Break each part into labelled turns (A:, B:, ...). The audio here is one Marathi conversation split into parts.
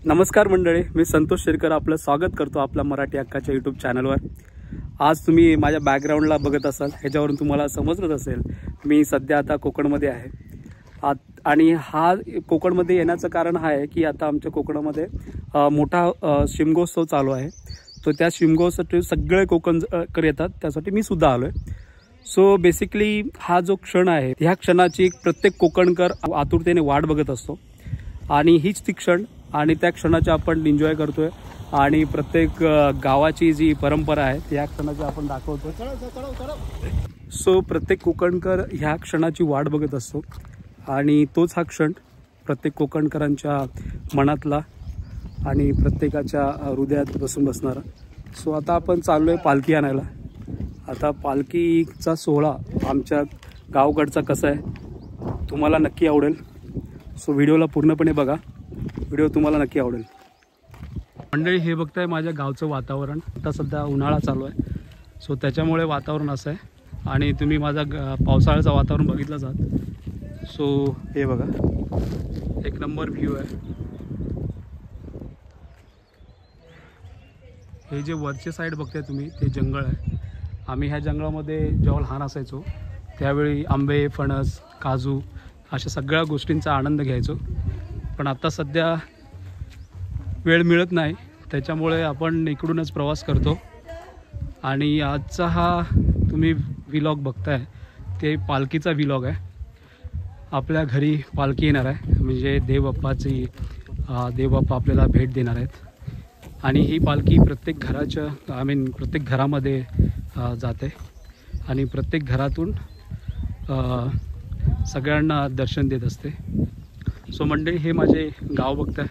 A: नमस्कार मंडळी, मी संतोष शेरकर आपलं स्वागत करतो आपल्या मराठी हक्काच्या यूट्यूब चॅनलवर। आज तुम्ही माझ्या बॅकग्राऊंडला बघत असाल, ह्याच्यावरून तुम्हाला समजलंच असेल मी सध्या आता कोकणमध्ये आहे। आणि हा कोकणमध्ये येण्याचं कारण हा आहे की आता आमच्या कोकणामध्ये मोठा शिमगोत्सव चालू आहे। तो त्या शिमगोत्सवासाठी सगळे कोकणकर येतात, त्यासाठी मी सुद्धा आलोय। सो बेसिकली हा जो क्षण आहे, ह्या क्षणाची प्रत्येक कोकणकर आतुरतेने वाट बघत असतो आणि हीच ती क्षण आणि त्या क्षणाचा आपण एन्जॉय करतोय आणि प्रत्येक गावाची जी परंपरा आहे त्या क्षणाची आपण दाखवतोय। सो प्रत्येक कोकणकर ह्या क्षणाची वाट बघत असतो आणि तोच हा क्षण प्रत्येक कोकणकरांच्या मनातला आणि प्रत्येकाच्या हृदयात बसून बसणारा। सो आता आपण चाललोय पालखी आणायला। आता पालखीचा सोहळा आमच्या गावकडचा कसा आहे तुम्हाला नक्की आवडेल। सो व्हिडिओला पूर्णपणे बघा, व्हिडिओ तुम्हाला नक्की आवडेल। मंडळी, हे बघताय माझ्या गावचं वातावरण। आता सध्या उन्हाळा चालू आहे, सो त्याच्यामुळे वातावरण असं आहे आणि तुम्ही माझा पावसाळ्याचं वातावरण बघितलं जात। सो हे बघा, एक नंबर व्ह्यू आहे। हे जे वरचे साईड बघताय तुम्ही ते जंगल आहे। आम्ही ह्या जंगलामध्ये जेव्हा लहान असायचो त्यावेळी आंबे, फणस, काजू अशा सगळ्या गोष्टींचा आनंद घ्यायचो, पण आता सध्या वेळ मिळत नाही, त्याच्यामुळे आपण इकडूनच प्रवास करतो। आणि आजचा हा तुम्ही व्लॉग बघताय ते पालखीचा व्लॉग आहे। आपल्या घरी पालखी येणार आहे, म्हणजे देवबाप्पाची देवबाप्पा आपल्याला भेट देणार आहेत आणि ही पालखी प्रत्येक घराच्या प्रत्येक घरामध्ये जाते आणि प्रत्येक घरातून सगळ्यांना दर्शन देत असते। सो मंडळी, हे माझे गाव बघताय,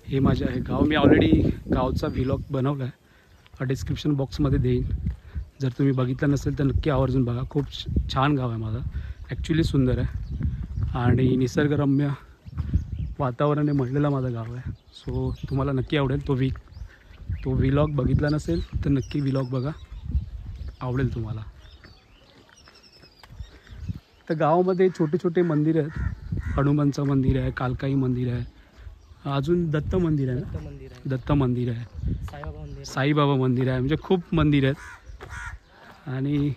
A: हे माझे आहे गाव। मी ऑलरेडी गावचा व्लॉग बनवला आहे, डिस्क्रिप्शन बॉक्समध्ये देईन। जर तुम्ही बघितलं नसेल तर नक्की आवर्जून बघा। खूप छान गाव आहे माझं, ॲक्च्युली सुंदर आहे आणि निसर्गरम्य वातावरणाने म्हटलेलं माझं गाव आहे। सो तुम्हाला नक्की आवडेल। तो व्लॉग बघितला नसेल तर नक्की व्लॉग बघा, आवडेल तुम्हाला। तर गावामध्ये छोटे छोटे मंदिर आहेत, हनुमानचं मंदिर आहे, कालकाई मंदिर आहे, अजून दत्त मंदिर आहे ना, दत्त मंदिर आहे, साईबाबा मंदिर आहे, म्हणजे खूप मंदिर आहेत आणि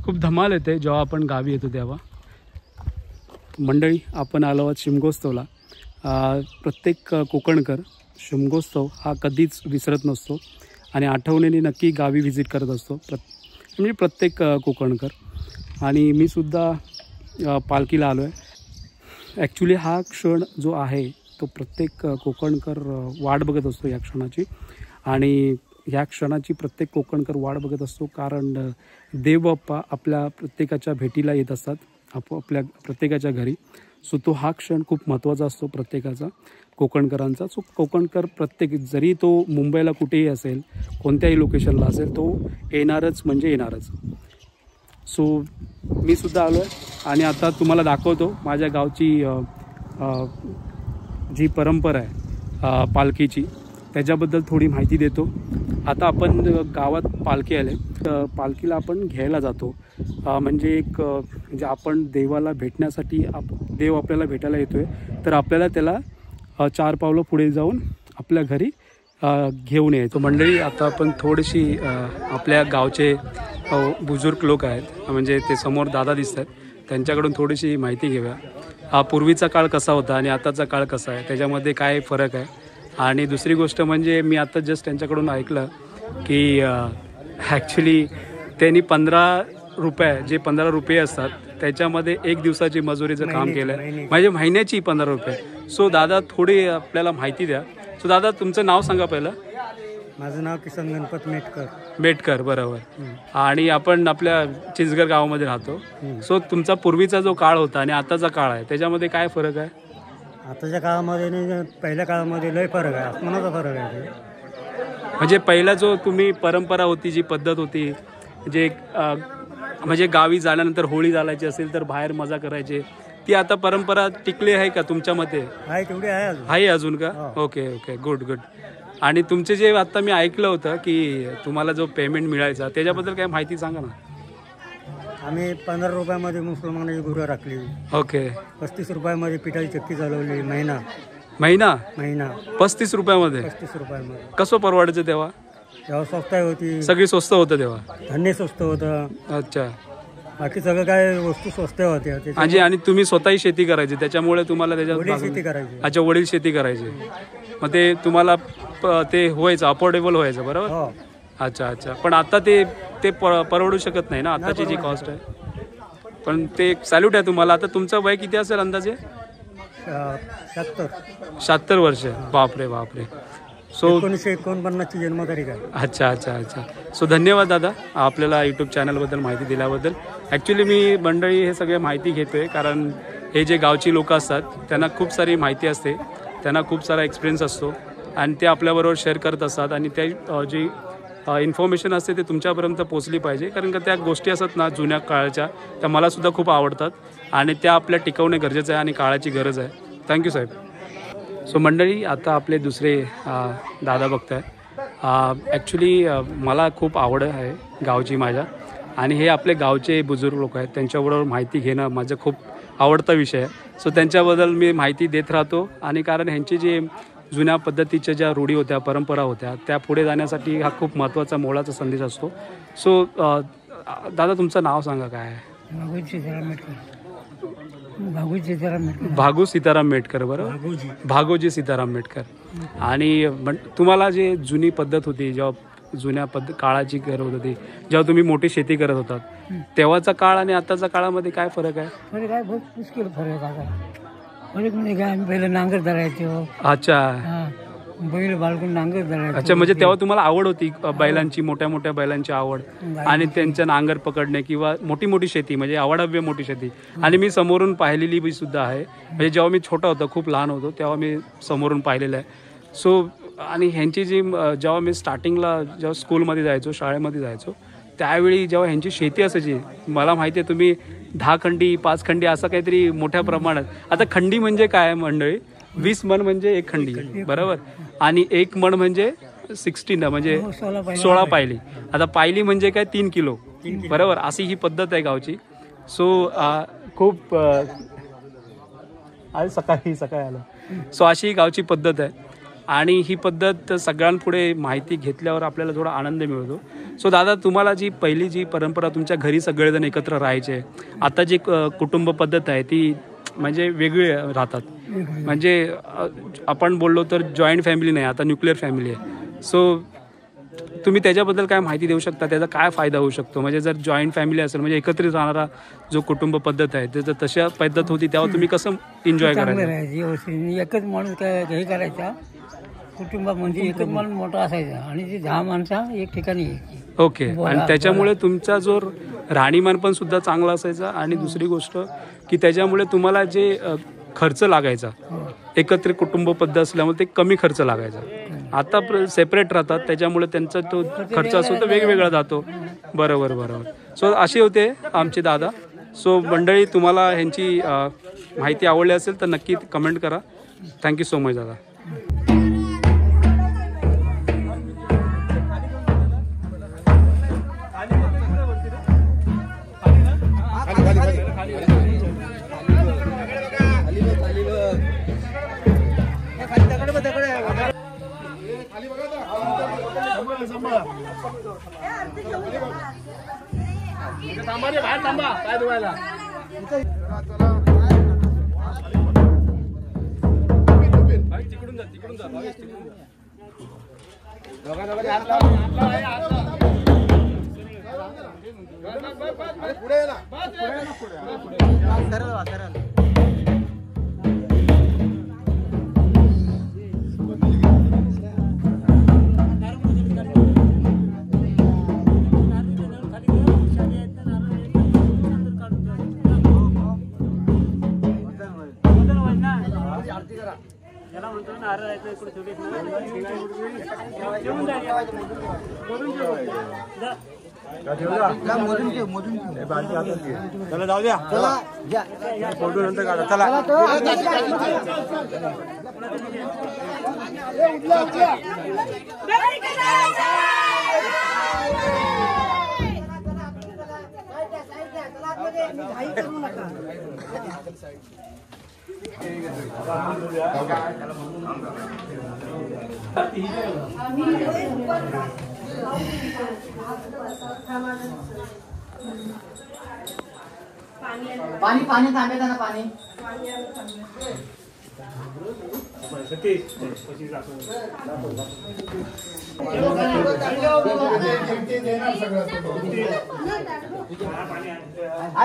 A: खूप धमाल येते जेव्हा आपण गावी येतो तेव्हा। मंडळी, आपण आलो आहोत शिमगोत्सवला। प्रत्येक कोकणकर शिमगोत्सव हा कधीच विसरत नसतो आणि आठवणीने नक्की गावी व्हिजिट करत असतो, म्हणजे प्रत्येक कोकणकर। आणि मी सुद्धा पालखीला आलो आहे। ॲक्च्युली हा क्षण जो आहे तो प्रत्येक कोकणकर वाट बघत असतो या क्षणाची, आणि ह्या क्षणाची प्रत्येक कोकणकर वाट बघत असतो, कारण देवबाप्पा आपल्या प्रत्येकाच्या भेटीला येत असतात आपल्या प्रत्येकाच्या घरी। सो तो हा क्षण खूप महत्त्वाचा असतो प्रत्येकाचा, कोकणकरांचा। सो कोकणकर प्रत्येक, जरी तो मुंबईला कुठेही असेल, कोणत्याही लोकेशनला असेल, तो येणारच म्हणजे येणारच। सो मी सुद्धा आलो आहे आणि आता तुम्हाला दाखवतो माझ्या गावची जी परंपरा आहे पालखीची, त्याच्याबद्दल थोडी माहिती देतो। आता आपण गावात पालखी आले, तर पालखीला आपण घ्यायला जातो, म्हणजे म्हणजे आपण देवाला भेटण्यासाठी, देव आपल्याला भेटायला येतो आहे, तर आपल्याला त्याला 4 पावलं पुढे जाऊन आपल्या घरी घेऊन यायचं। मंडळी, आता आपण थोडीशी आपल्या गावचे बुजुर्ग लोक आहेत, म्हणजे ते समोर दादा दिसत आहेत, त्यांच्याकडून थोडीशी माहिती घेऊया। हा पूर्वीचा काळ कसा होता आणि आताचा काळ कसा आहे, त्याच्यामध्ये काय फरक आहे। आणि दुसरी गोष्ट म्हणजे मी आता जस्ट त्यांच्याकडून ऐकलं की ॲक्च्युली त्यांनी 15 रुपये असतात त्याच्यामध्ये 1 दिवसाची मजुरीचं काम केलं आहे, म्हणजे महिन्याची 15 रुपये। सो दादा, थोडी आपल्याला माहिती द्या। सो दादा, तुमचं नाव सांगा पहिलं।
B: माझं नाव किसन गणपत
A: मेटकर, बरोबर। आणि आपण आपल्या चिंचगड गावामध्ये राहतो। सो तुमचा पूर्वीचा जो काळ होता आणि आताचा काळ आहे त्याच्यामध्ये काय फरक आहे?
B: आताच्या काळामध्ये आणि पहिल्या काळामध्ये लय फरक आहे, आसमानाचा फरक आहे।
A: म्हणजे पहिला जो तुम्ही परंपरा होती, जी पद्धत होती, म्हणजे गावी झाल्यानंतर होळी झालायची असेल तर बाहेर मजा करायचे, ती आता परंपरा टिकली आहे का तुमच्या मते?
B: आहे, तेवढी आहे,
A: आहे अजून का? Okay, good. आणि तुमचे जे आता मी ऐकलं होतं की तुम्हाला जो पेमेंट मिळायचा, त्याच्याबद्दल काय माहिती सांगा ना।
B: आम्ही 15 रुपयामध्ये मुसलमानाची गुरं राखली,
A: ओके,
B: 35 रुपयामध्ये पिठाची चक्की चालवली महिना,
A: महिना
B: महिना
A: 35 रुपयामध्ये.
B: 35 रुपयामध्ये.
A: कसं परवडायचं तेव्हा?
B: तेव्हा स्वस्त होती,
A: सगळी स्वस्त होतं तेव्हा.
B: धान्य स्वस्त होतं,
A: अच्छा.
B: बाकी सगळं काय वस्तू स्वस्त होत्या.
A: आणि तुम्ही स्वतःही शेती करायची त्याच्यामुळे तुम्हाला
B: वडील
A: त्याच्यात
B: शेती करायची.
A: अच्छा, वडील शेती करायचे, मग ते तुम्हाला ते व्हायचं, अफोर्डेबल व्हायचं, बरोबर.
B: हो.
A: अच्छा अच्छा. पण आता ते परवडू शकत नाही ना आताची जी कॉस्ट आहे. पण ते सॅल्यूट आहे तुम्हाला. आता तुमचं वय किती असेल अंदाजे? 76 वर्ष. बापरे बापरे. सो
B: 1949ची जन्मतारीख आहे.
A: अच्छा अच्छा अच्छा. सो धन्यवाद दादा आपल्याला यूट्यूब चॅनलबद्दल माहिती दिल्याबद्दल. ॲक्च्युली मी मंडळी हे सगळे माहिती घेतो आहे कारण हे जे गावची लोकं असतात त्यांना खूप सारी माहिती असते, त्यांना खूप सारा एक्सपिरियन्स असतो आणि ते आपल्याबरोबर शेअर करत असतात आणि त्या जी इन्फॉर्मेशन असते ते तुमच्यापर्यंत पोचली पाहिजे कारण का त्या गोष्टी असतात ना जुन्या काळाच्या, त्या मलासुद्धा खूप आवडतात आणि त्या आपल्या टिकवणे गरजेचं आहे आणि काळाची गरज आहे. थँक्यू साहेब. सो मंडळी आता आपले दुसरे दादा बघताय. ॲक्च्युली मला खूप आवड आहे गावची माझ्या आणि हे आपले गावचे बुजुर्ग लोक आहेत, त्यांच्याबरोबर माहिती घेणं माझं खूप आवडता विषय आहे. सो त्यांच्याबद्दल मी माहिती देत राहतो आणि कारण ह्यांची जी जुन्या पद्धतीच्या ज्या रूढी होत्या, परंपरा होत्या, त्या पुढे जाण्यासाठी हा खूप महत्त्वाचा मोलाचा संदेश असतो. सो दादा तुमचं नाव सांगा काय आहे? भागू सीताराम मेटकर. बरोबर, भागोजी सीताराम मेटकर. आणि तुम्हाला जे जुनी पद्धत होती, जेव्हा जुन्या काळाची करत होती, जेव्हा तुम्ही मोठी शेती करत होतात, तेव्हाचा काळ आणि आताच्या काळामध्ये काय फरक आहे?
C: फरक आहे, बहुत मुश्किल फरक आहे. फरक म्हणजे काय, आम्ही पहिलं नांगर धरायचो.
A: अच्छा.
C: बैल बाळगून नांगर धरायचो.
A: अच्छा, म्हणजे तेव्हा तुम्हाला आवड होती बैलांची, मोठ्या मोठ्या बैलांची आवड आणि त्यांचं नांगर पकडणे किंवा मोठी मोठी शेती, म्हणजे आवडाव्य मोठी शेती. आणि मी समोरून पाहिलेली बी सुद्धा आहे, म्हणजे जेव्हा मी छोटा होतो, खूप लहान होतो, तेव्हा मी समोरून पाहिलेलं आहे. सो आणि ह्यांची जी जेव्हा मी स्टार्टिंगला जेव्हा स्कूलमध्ये जायचो, शाळेमध्ये जायचो, त्यावेळी जेव्हा ह्यांची शेती असायची, मला माहिती आहे तुम्ही 10 खंडी 5 खंडी असं काहीतरी मोठ्या प्रमाणात. आता खंडी म्हणजे काय मंडळी? 20 मन म्हणजे 1 खंडी, बरोबर. आणि 1 मन म्हणजे 16 म्हणजे 16 पायली. आता पायली म्हणजे काय? 3 किलो, बरोबर. अशी ही पद्धत आहे गावची. सो खूप आज सकाळी आलं. सो अशी ही गावची पद्धत आहे आणि ही पद्धत सगळ्यांपुढे माहिती घेतल्यावर आपल्याला थोडा आनंद मिळतो. सो दादा तुम्हाला जी पहिली जी परंपरा, तुमच्या घरी सगळेजण एकत्र राहायचे, आता जी कुटुंब पद्धत आहे ती म्हणजे वेगळी राहतात. म्हणजे आपण बोललो तर जॉईंट फॅमिली नाही, आता न्यूक्लिअर फॅमिली आहे. सो तुम्ही त्याच्याबद्दल काय माहिती देऊ शकता? त्याचा काय फायदा होऊ शकतो? म्हणजे जर जॉईंट फॅमिली असेल, म्हणजे एकत्रित राहणारा जो कुटुंब पद्धत आहे, त्याचं तशा पद्धत होती तेव्हा तुम्ही कसं एन्जॉय करायचं?
C: एकच माणूस काय हे करायचा कुटुंबामध्ये, एकच माणूस मोठा असायचा आणि ती 10 माणसं एक ठिकाणी यायची.
A: ओके. आणि त्याच्यामुळे तुमचा जो राहणीमान पण सुद्धा चांगला असायचा. आणि दुसरी गोष्ट की त्याच्यामुळे तुम्हाला जे खर्च लागायचा, एकत्रित कुटुंब पद्धत असल्यामुळे ते कमी खर्च लागायचा. आता सेपरेट राहतात, त्याच्यामुळे त्यांचा तो खर्च असतो तो वेगवेगळा जातो. बरोबर बरोबर. सो असे होते आमचे दादा. सो मंडळी तुम्हाला ह्यांची माहिती आवडली असेल तर नक्की कमेंट करा. थँक्यू सो मच दादा.
B: चला जाऊ द्या, फोटो नंतर काढा. चला
D: पाणी पाणी थांबायचं ना पाणी.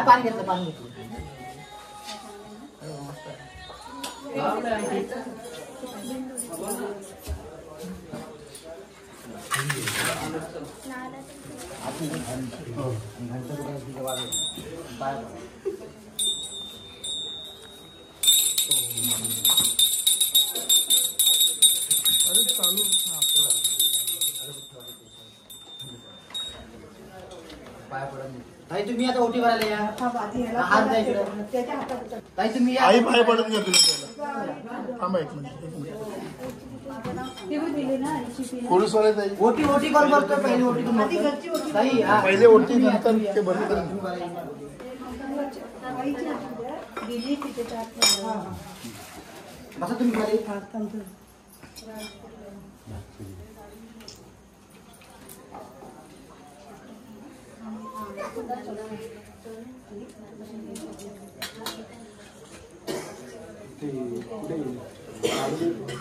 D: पाणी घेतलं पाणी घेतलं. ताई तुम्ही आता ओटी भरायला या. हात द्या इकडं. ताई तुम्ही या.
E: आई पाय पडून घ्या तुला. थांबा एक मिनिट. पोलीस वाले ताई
D: ओटी ओटी करून बघतो. पहिली ओटी तुम्ही ताई.
E: पहिले ओटी नंतर ते बंद करून.
D: बसा तुम्ही खाली.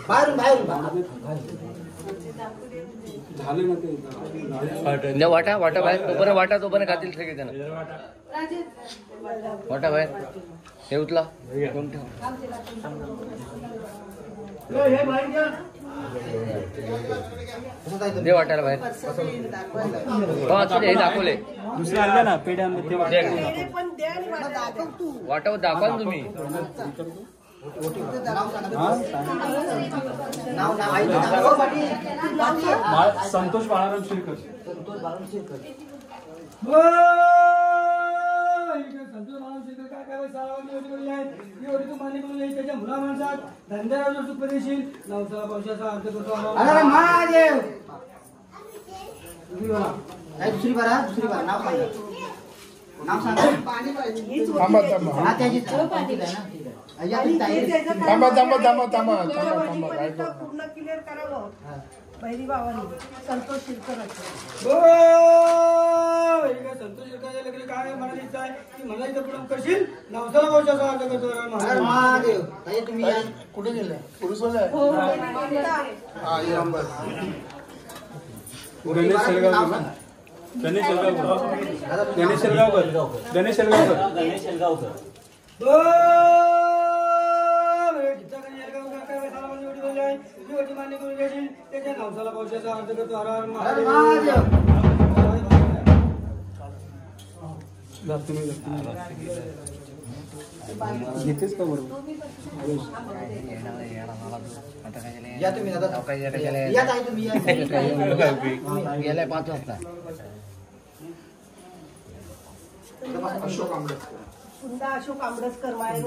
D: बाहेरून बाहेरून
F: वाटा वाटा बाहेर तोपर्यंत वाटा तोपर्यंत खातील सगळे जण. वाटा बाहेर हे उचला. दे वाटायला बाहेर. हे दाखवले
A: दुसरे आणले ना पेढ्यामध्ये
F: वाटावर दाखवा ना तुम्ही.
A: संतोष बाळाराम शिरकर.
D: संतोष बाळाराम शिरकर.
C: संतोष बाळाराम शिरकर काय काय सारावांनी आहे तू मान्य करून येईल. त्याच्या मुला माणसात धंद्याला सुखपदेशील नवसाला पावसाचा अर्थ करतो.
D: अरे महादेव. दुसरी बारा दुसरी बारा नाव सांगा. नाव सांगा.
E: थांबा थांबा.
D: हा त्याची थांबा
E: थांबा थांबा थांबा थांबा.
G: पूर्ण क्लिअर करावं. बहिरी भावानी संतोष शिरकर.
C: संतोष शिरकरच्या लग्न काय म्हणायची इच्छा आहे की मला इथं पुढे करशील नवसाला पावसाचा अर्थ करतो.
D: महादेव. ताई तुम्ही या.
E: कुठे गेले पोलीस वाले. हा ये नंबर.
A: गणेश शेलगावकर. गणेश शेलगावकर. गणेश शेलगावकर. गणेश शेलगावकर.
C: गणेश शेलगावकर. मान्य करून घ्यायची त्याच्या नवसाला पावसाचा अर्थ करतो. हर हर महादेव.
A: घेतेच का बरोबर.
D: या तुम्ही आता. या ताई तुम्ही या.
F: गेलाय 5 वाजता.
E: अशोक आंबेडकर.
G: कुंदा अशोक आंबडसकर माय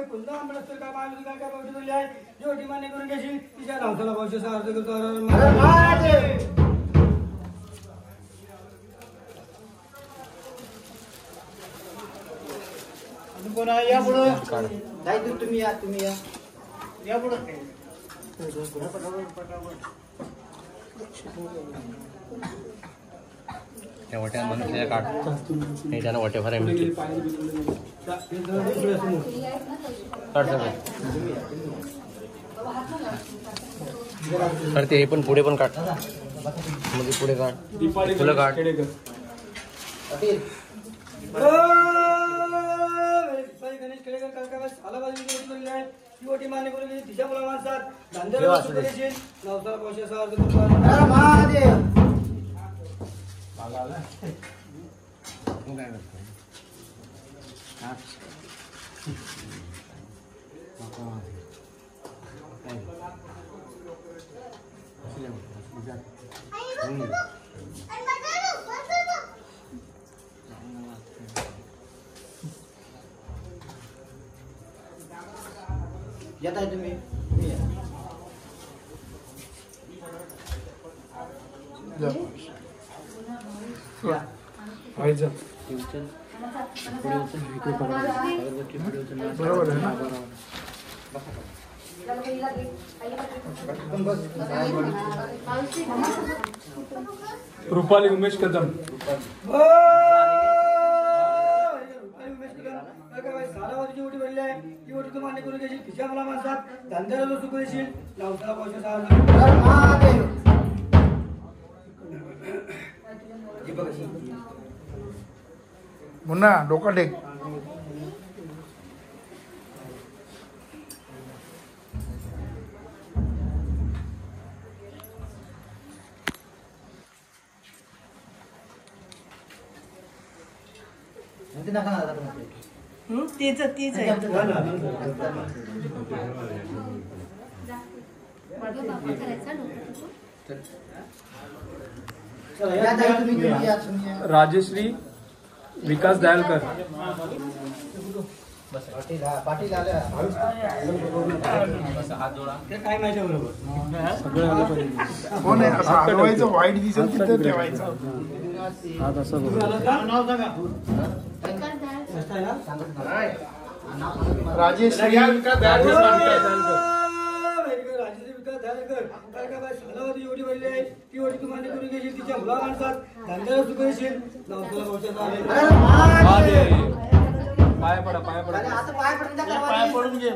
C: कुंदा आंबडसकर काय माहिती काय काय पावशी बोलली आहे. जी ओटी मान्य करून घ्यायची तिच्या नवसाला पावसाचा अर्थ करतो. हर हर महादेव.
D: कोण आहे या पुढं. ताई तुम्ही या. तुम्ही या. या पुढं.
F: त्या वाट्या मनुष्य काढ हे त्याला वाटे भराय मिळतील. काढ सगळं. तर ते पण पुढे पण काढ. म्हणजे पुढे काढ. फुलं काढ.
C: गणेश खेडेकर काका आलाबाजी आहे. ती ओटी मान्य करून घ्यायची तिच्या मुला माणसात धंद्याला सुखपदेशील नवसाला पावसाचा अर्थ करतो.
D: महादेव. येत आहे तुम्ही.
E: बरोबर आहे ना.
A: रुपाली उमेश कदम.
C: सालावरची ओटी भरली आहे ती ओटी तू मान्य करून घ्यायची तिच्या मला माणसात धंद्याला जो सुख देशील नवसाला पैसा
E: मुन्ना डोका टेक.
G: तेच आहे.
A: राजश्री विकास दयालकर.
D: पाटील आल्या.
C: काय माहिती बरोबर
E: कोण आहे असं हलवायचं वाईट दिसेल तिथे ठेवायचं.
A: हात असं बघ.
E: राजेश
C: सालावरची ओटी भरली आहे ती ओटी तू मान्य करून घ्यायची तिच्या मुला माणसात धंद्याला सुख देशील नवसाला
A: पाय पडा पाय पडा.
D: आता पाय पडून घे.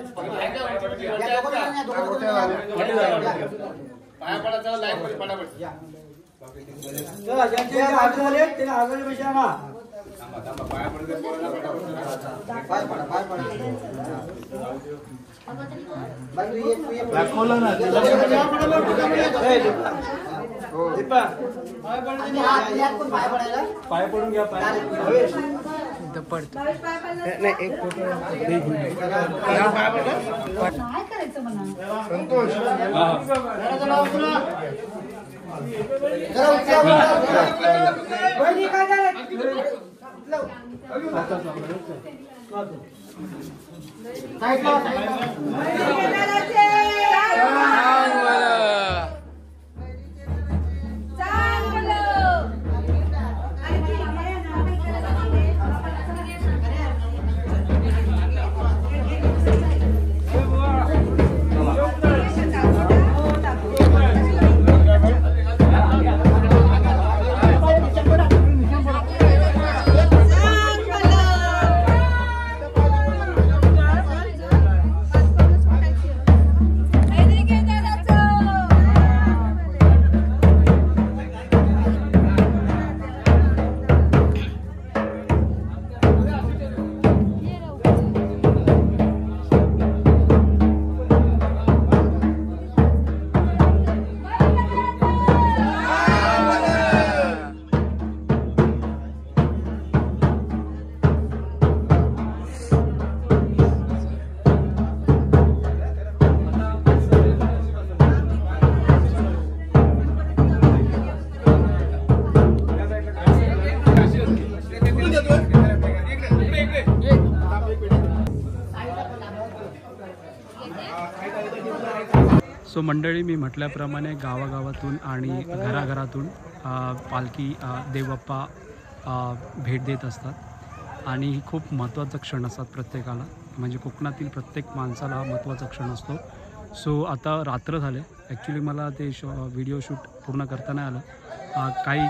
C: चला ज्यांचे आठ झाले त्याने आगळे पैसे आणा.
D: पाय पडा.
E: दाखवलं ना.
A: पाय पडून घ्या. पाय
E: संतोष
A: सो मंडळी, मी म्हटल्याप्रमाणे गावागावातून आणि घराघरातून पालखी देवबाप्पा भेट देत असतात आणि ही खूप महत्त्वाचा क्षण असतात प्रत्येकाला. म्हणजे कोकणातील प्रत्येक माणसाला हा महत्त्वाचा क्षण असतो. सो आता रात्र झाले. ॲक्च्युली मला ते व्हिडिओ शूट पूर्ण करता नाही आलं. काही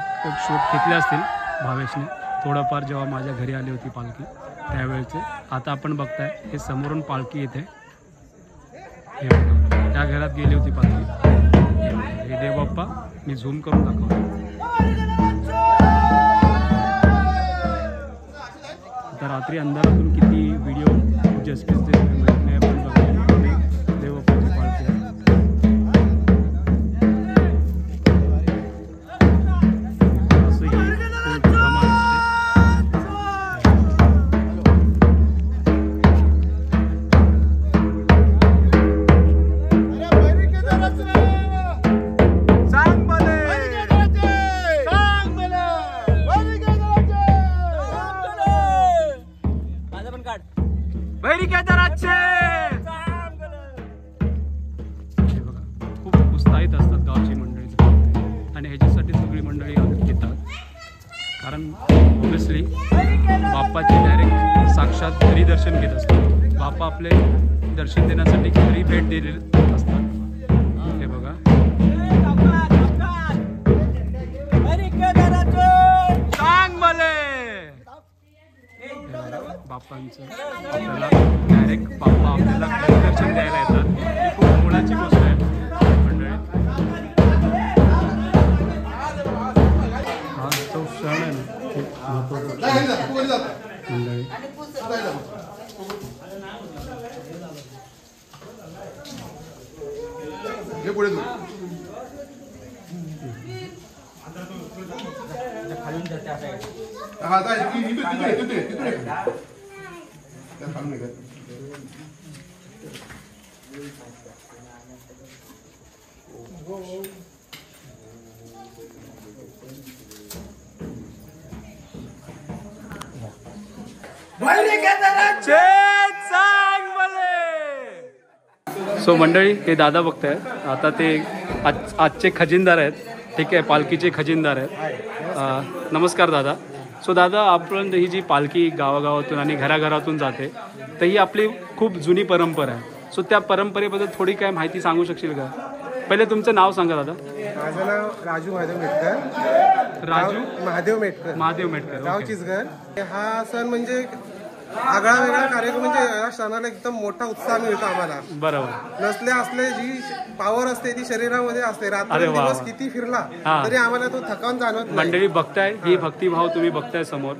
A: शूट घेतले असतील भावेशने थोडंफार जेव्हा माझ्या घरी आली होती पालखी त्यावेळेचे. आता आपण बघताय हे समोरून पालखी येते. हे बघा, त्या घरात गेली होती पालखी. हे देवबाप्पा मी झूम करून दाखवतो. आता रात्री अंधारातून किती व्हिडिओ जस्टिस आपण बघूया. देवबाप्पाची पालखी आहे. असं ही धमाल असते. खूप उत्साहित असतात गावची मंडळी आणि ह्याच्यासाठी सगळी मंडळी येतात. कारण ऑब्वियसली बाप्पाचे डायरेक्ट साक्षात घरी दर्शन घेत असतात. बाप्पा आपले दर्शन देण्यासाठी घरी भेट दिलेले असतात. हे बघा बाप्पांचं आपल्याला डायरेक्ट बाप्पा आपल्याला घरी दर्शन द्यायला येतात. ही खूप मोलाची गोष्ट आहे मंडळी. हा तो क्षण आहे ना खूप महत्त्वाचा मंडळी. सो मंडळी हे दादा बघताय आता ते आजचे खजिनदार आहेत. ठीक आहे, पालखीचे खजिनदार आहेत. नमस्कार दादा. सो दादा आपण ही जी पालखी गावागावातून आणि घराघरातून जाते तर ही आपली खूप जुनी परंपरा आहे. सो त्या परंपरेबद्दल थोडी काय माहिती सांगू शकशील का? पहिले तुमचं नाव सांगा दादा.
E: माझं नाव राजू महादेव मेटकर.
A: राजू
E: महादेव मेटकर.
A: महादेव मेटकर.
E: गाव चिचघर. हा सण म्हणजे आगळा वेगळा कार्यक्रम, म्हणजे या सणाला एकदम मोठा उत्साह मिळतो आम्हाला.
A: बरोबर.
E: नसले असले जी पावर असते ती शरीरामध्ये असते. रात्र दिवस किती फिरला तरी आम्हाला तो थकावून जाणवत नाही.
A: मंडळी बघताय ही भक्तिभाव तुम्ही बघताय समोर.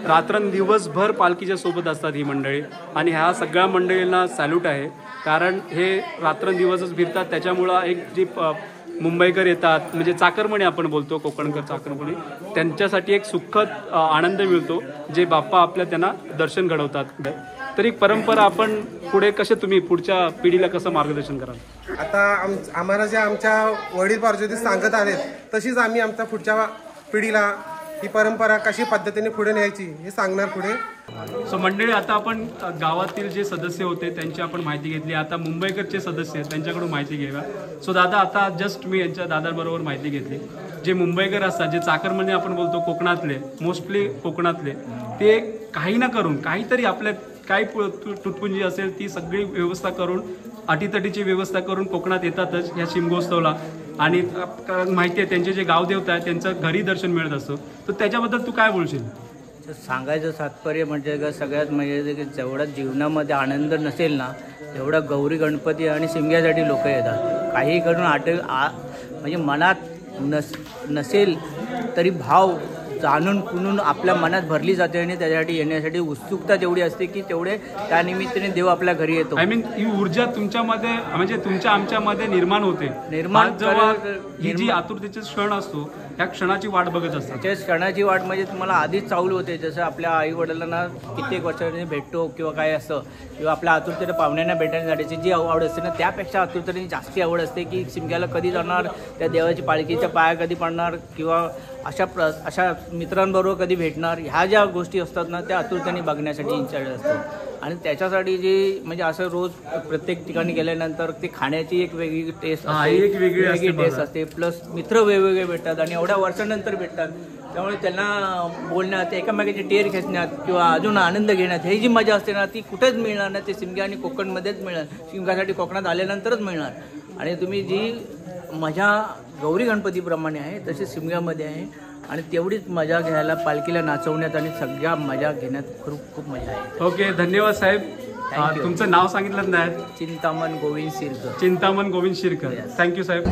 A: रात्रंदिवसभर पालखीच्या सोबत असतात ही मंडळी आणि ह्या सगळ्या मंडळींना सॅल्यूट आहे. कारण हे रात्रंदिवसच फिरतात. त्याच्यामुळं एक जी मुंबईकर येतात म्हणजे चाकरमणी आपण बोलतो, कोकणकर चाकरमणी, त्यांच्यासाठी एक सुखद आनंद मिळतो जे बाप्पा आपल्या त्यांना दर्शन घडवतात. तर एक परंपरा आपण पुढे कसे तुम्ही पुढच्या पिढीला कसं मार्गदर्शन कराल?
E: आता आम्हाला जे आमच्या वडील पार्वती सांगत आहेत तशीच आम्ही आमच्या पुढच्या पिढीला ही परंपरा कशी पद्धतीने पुढे न्यायची हे सांगणार पुढे.
A: सो मंडळी आता आपण गावातील जे सदस्य होते त्यांची आपण माहिती घेतली. आता मुंबईकरचे सदस्य आहेत त्यांच्याकडून माहिती घेऊया. सो दादा आता जस्ट मी यांच्या दादाबरोबर माहिती घेतली. जे मुंबईकर असतात जे चाकरमणी आपण बोलतो कोकणातले, मोस्टली कोकणातले, ते काही ना करून काहीतरी आपल्या काही तुटपुंजी असेल ती सगळी व्यवस्था करून अटीतटीची व्यवस्था करून कोकणात येतातच ह्या शिमगोत्सवला. आणि माहिती आहे त्यांचे जे गावदेवता आहे त्यांचं घरी दर्शन मिळत असतं. तर त्याच्याबद्दल तू काय बोलशील?
F: सांगायचं तात्पर्य म्हणजे का सगळ्यात म्हणजे की जेवढा जीवनामध्ये आनंद नसेल ना तेवढा गौरी गणपती आणि शिमग्यासाठी लोक येतात. काही करून म्हणजे मनात नसेल तरी भाव जाणून कुणून आपल्या मनात भरली जाते आणि त्याच्यासाठी येण्यासाठी उत्सुकता तेवढी असते की तेवढे त्या निमित्ताने देव आपल्या घरी येतो.
A: आय मीन ही ऊर्जा तुमच्यामध्ये म्हणजे तुमच्या आमच्यामध्ये निर्माण होते. ही जी आतुरतेचे क्षण असतो त्या क्षणाची वाट बघत असतात.
F: त्या क्षणाची वाट म्हणजे तुम्हाला आधीच चावलं होते. जसं आपल्या आई वडिलांना कित्येक वर्षांनी भेटतो किंवा काय असतं किंवा आपल्या आतुरतेने पाहुण्यांना भेटण्यासाठीची जी आवड असते ना त्यापेक्षा आतुरतेने जास्ती आवड असते की शिमग्याला कधी जाणार, त्या देवाची पालखीच्या पाया कधी पडणार किंवा अशा मित्रांबरोबर कधी भेटणार. ह्या ज्या गोष्टी असतात ना त्या आतुरतेने बघण्यासाठी इंचार्ज असतो. आणि त्याच्यासाठी जी म्हणजे असं रोज प्रत्येक ठिकाणी गेल्यानंतर ते खाण्याची एक वेगळी टेस्ट असते, वेगळी टेस्ट असते. प्लस मित्र वेगवेगळे भेटतात आणि एवढ्या वर्षानंतर भेटतात. त्यामुळे त्यांना बोलण्यात, एकामेकाची टेर खेचण्यात किंवा अजून आनंद घेण्यात ही जी मजा असते ना ती कुठेच मिळणार नाही. ते शिमगा आणि कोकणमध्येच मिळणार. शिमग्यासाठी कोकणात आल्यानंतरच मिळणार. आणि तुम्ही जी मजा गौरी गणपतीप्रमाणे आहे तशी शिमग्यामध्ये आहे. आणि तेवढीच मजा घ्यायला पालखीला नाचवण्यात आणि सगळ्या मजा घेण्यात खूप मजा आहे.
A: ओके, धन्यवाद साहेब. तुमचं नाव सांगितलं नाही?
F: चिंतामण गोविंद शिरकर.
A: चिंतामण गोविंद शिरकर. थँक्यू साहेब.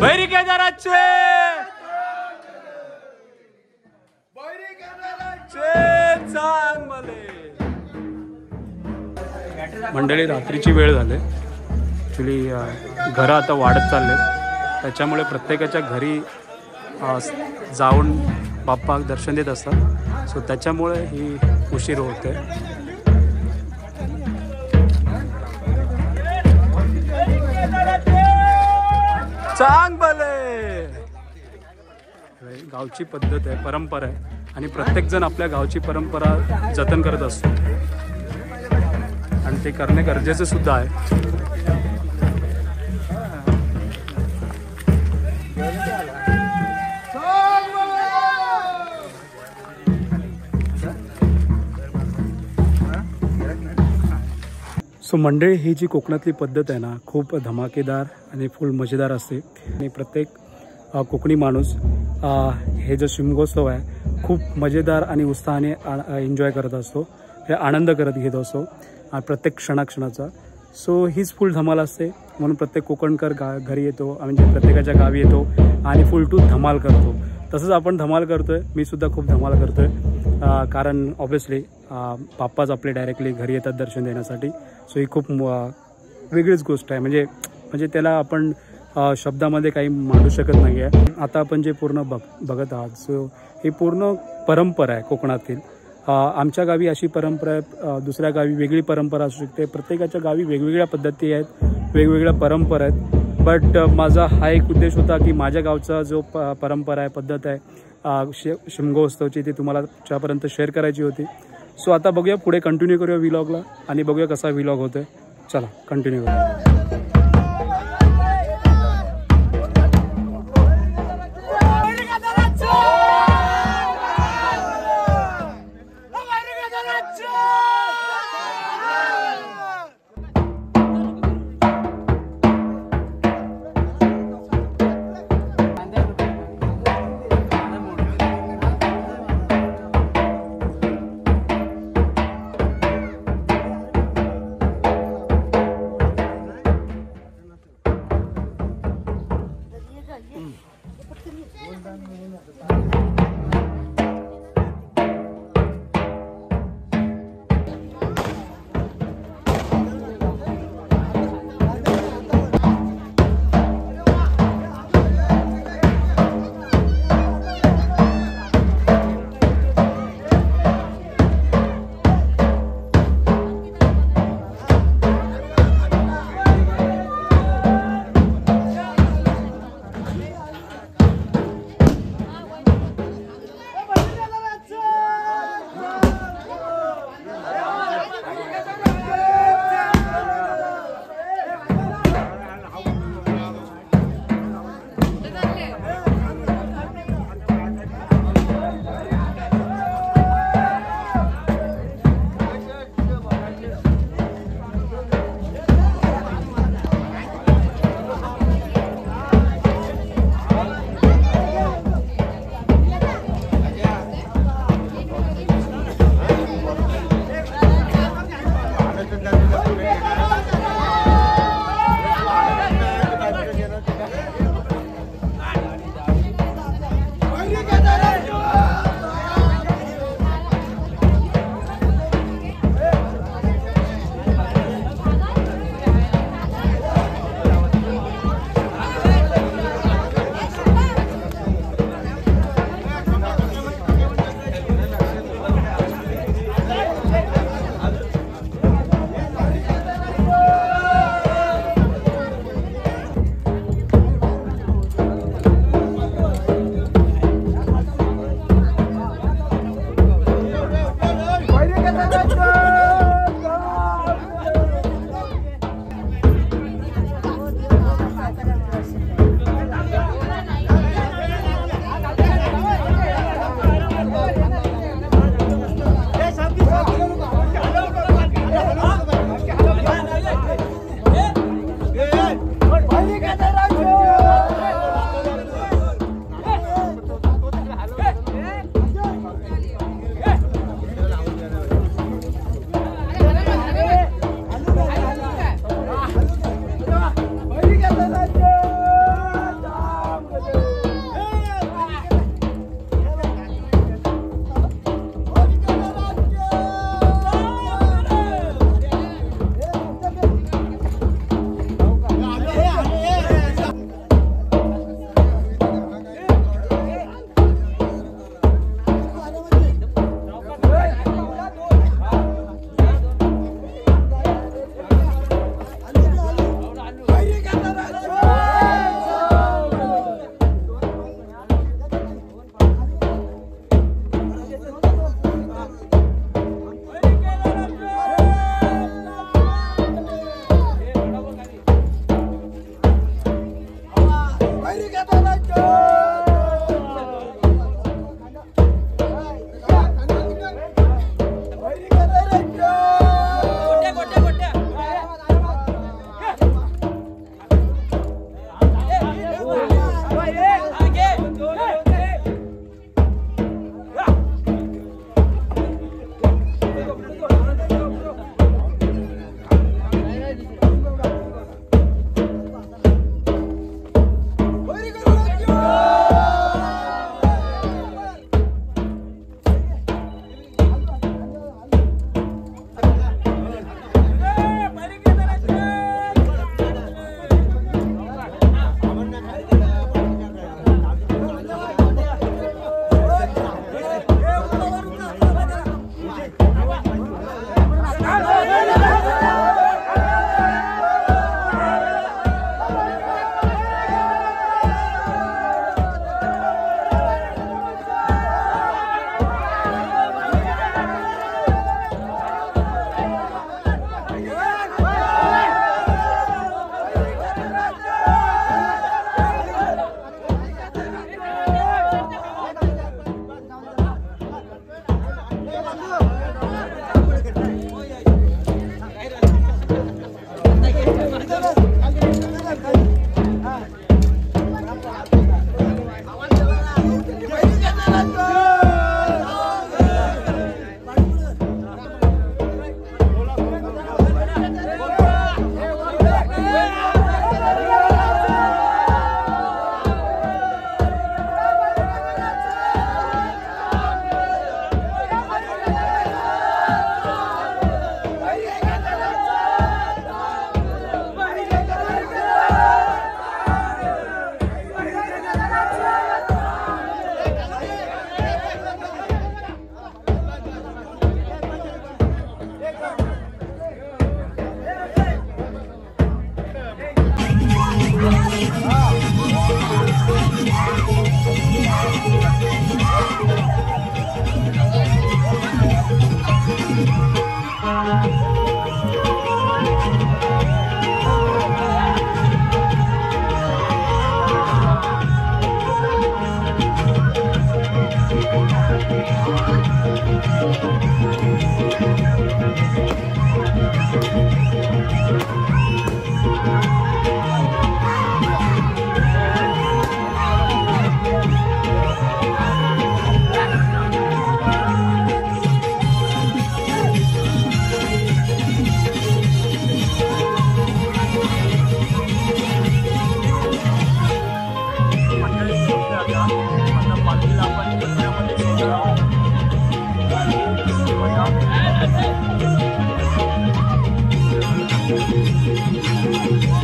A: मंडळी रात्रीची वेळ झाली. ॲक्च्युली घरं आता वाढत चालले त्याच्यामुळे प्रत्येकाच्या घरी जाऊन बाप्पा दर्शन देत असतात. सो त्याच्यामुळे ही उशीर होते. गावची पद्धत आहे, परंपरा आहे आणि प्रत्येकजण आपल्या गावची परंपरा जतन करत असतो आणि ते करणे गरजेचे सुद्धा आहे. सो मंडळी, ही जी कोकणातली पद्धत आहे ना, खूप धमाकेदार आणि फुल मजेदार असते आणि प्रत्येक कोकणी माणूस हे जो शिमगोत्सव आहे खूप मजेदार आणि उत्साहाने एन्जॉय करत असतो, हे आनंद करत घेत असतो प्रत्येक क्षणाक्षणाचा. सो हीच फुल धमाल असते, म्हणून प्रत्येक कोकणकर घरी येतो, म्हणजे प्रत्येकाच्या गावी येतो आणि फुल टू धमाल करतो. तसंच आपण धमाल करतो आहे, मी सुद्धा खूप धमाल करतो आहे, कारण ऑब्व्हियसली बाप्पाच आपले डायरेक्टली घरी येतात दर्शन देण्यासाठी. सो ही खूप वेगळीच गोष्ट आहे, म्हणजे त्याला आपण शब्दामध्ये काही मांडू शकत नाही आहे. आता आपण जे पूर्ण बघत आहात, सो ही पूर्ण परंपरा आहे कोकणातील. आमच्या गावी अशी परंपरा आहे, दुसऱ्या गावी वेगळी परंपरा असू शकते, प्रत्येकाच्या गावी वेगवेगळ्या पद्धती आहेत, वेगवेगळ्या परंपरा आहेत. बट माझा हा एक उद्देश होता की माझ्या गावचा जो परंपरा आहे, पद्धत आहे शिमगोत्सवची, ती तुम्हाला तुमच्यापर्यंत शेअर करायची होती. सो आता बघूया, पुढे कंटिन्यू करूया व्लॉगला आणि बघूया कसा व्लॉग होतोय. चला कंटिन्यू करूया.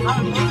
A: हा